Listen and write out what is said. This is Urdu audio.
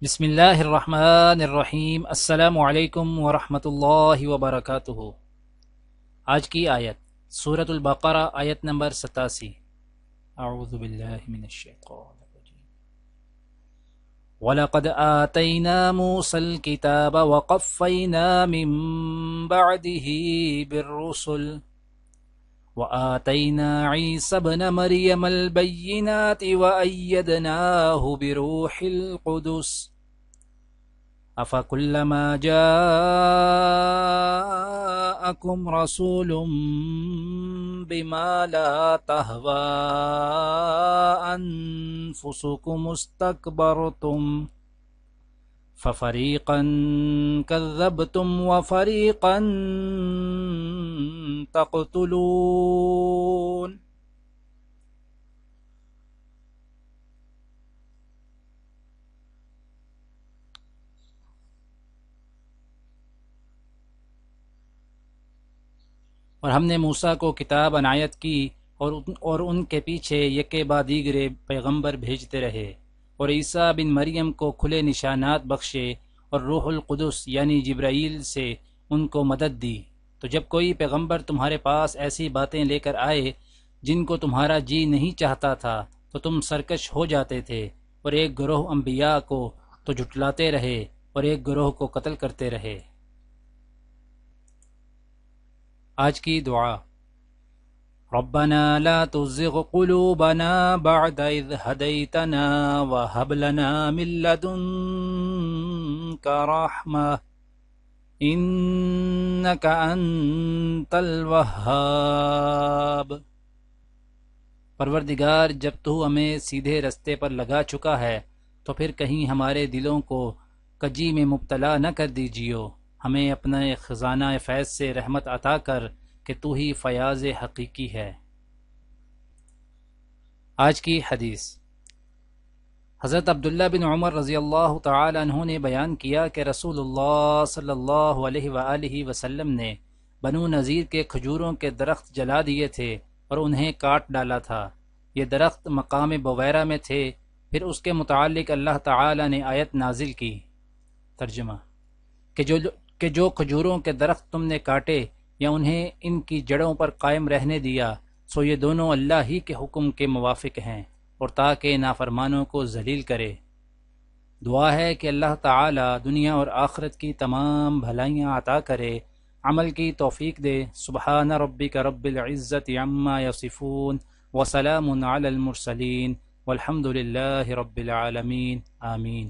بسم اللہ الرحمن الرحیم۔ السلام علیکم ورحمۃ اللہ وبرکاتہ۔ آج کی آیت سورۃ البقرہ، آیت نمبر 87۔ اعوذ باللہ من الشیطان الرجیم۔ وَلَقَدْ آتَيْنَا مُوسَى الْكِتَابَ وَقَفَّيْنَا مِن بَعْدِهِ بِالرُّسُلِ وَآتَيْنَا عِيسَى ابْنَ مَرْيَمَ الْبَيِّنَاتِ وَأَيَّدْنَاهُ بِرُوحِ الْقُدُسِ أَفَكُلَّمَا جَاءَكُمْ رَسُولٌ بِمَا لَا تَهْوَىٰ أَنفُسُكُمُ اسْتَكْبَرْتُمْ فَفَرِيقًا كَذَّبْتُمْ وَفَرِيقًا تَقْتُلُونَ۔ اور ہم نے موسیٰ کو کتاب عنایت کی اور ان کے پیچھے یکے بعد دیگرے پیغمبر بھیجتے رہے، اور عیسیٰ بن مریم کو کھلے نشانات بخشے اور روح القدس یعنی جبرائیل سے ان کو مدد دی۔ تو جب کوئی پیغمبر تمہارے پاس ایسی باتیں لے کر آئے جن کو تمہارا جی نہیں چاہتا تھا تو تم سرکش ہو جاتے تھے، اور ایک گروہ انبیاء کو تو جھٹلاتے رہے اور ایک گروہ کو قتل کرتے رہے۔ آج کی دعا: ربنا لا تزغ قلوبنا بعد اذ هديتنا وهب لنا من لدنك رحمة انك انت الوهاب۔ پروردگار، جب تو ہمیں سیدھے رستے پر لگا چکا ہے تو پھر کہیں ہمارے دلوں کو کجی میں مبتلا نہ کر دیجیو، ہمیں اپنے خزانہ فیض سے رحمت عطا کر کہ تو ہی فیاض حقیقی ہے۔ آج کی حدیث: حضرت عبداللہ بن عمر رضی اللہ تعالی عنہ نے بیان کیا کہ رسول اللہ صلی اللہ علیہ وآلہ وسلم نے بنو نذیر کے کھجوروں کے درخت جلا دیے تھے اور انہیں کاٹ ڈالا تھا۔ یہ درخت مقام بویرہ میں تھے۔ پھر اس کے متعلق اللہ تعالی نے آیت نازل کی۔ ترجمہ: کہ جو کھجوروں کے درخت تم نے کاٹے یا انہیں ان کی جڑوں پر قائم رہنے دیا، سو یہ دونوں اللہ ہی کے حکم کے موافق ہیں، اور تاکہ نافرمانوں کو ذلیل کرے۔ دعا ہے کہ اللہ تعالی دنیا اور آخرت کی تمام بھلائیاں عطا کرے، عمل کی توفیق دے۔ سبحان ربک رب العزت عما یصفون وسلام علی المرسلین والحمد للہ رب العالمین، آمین۔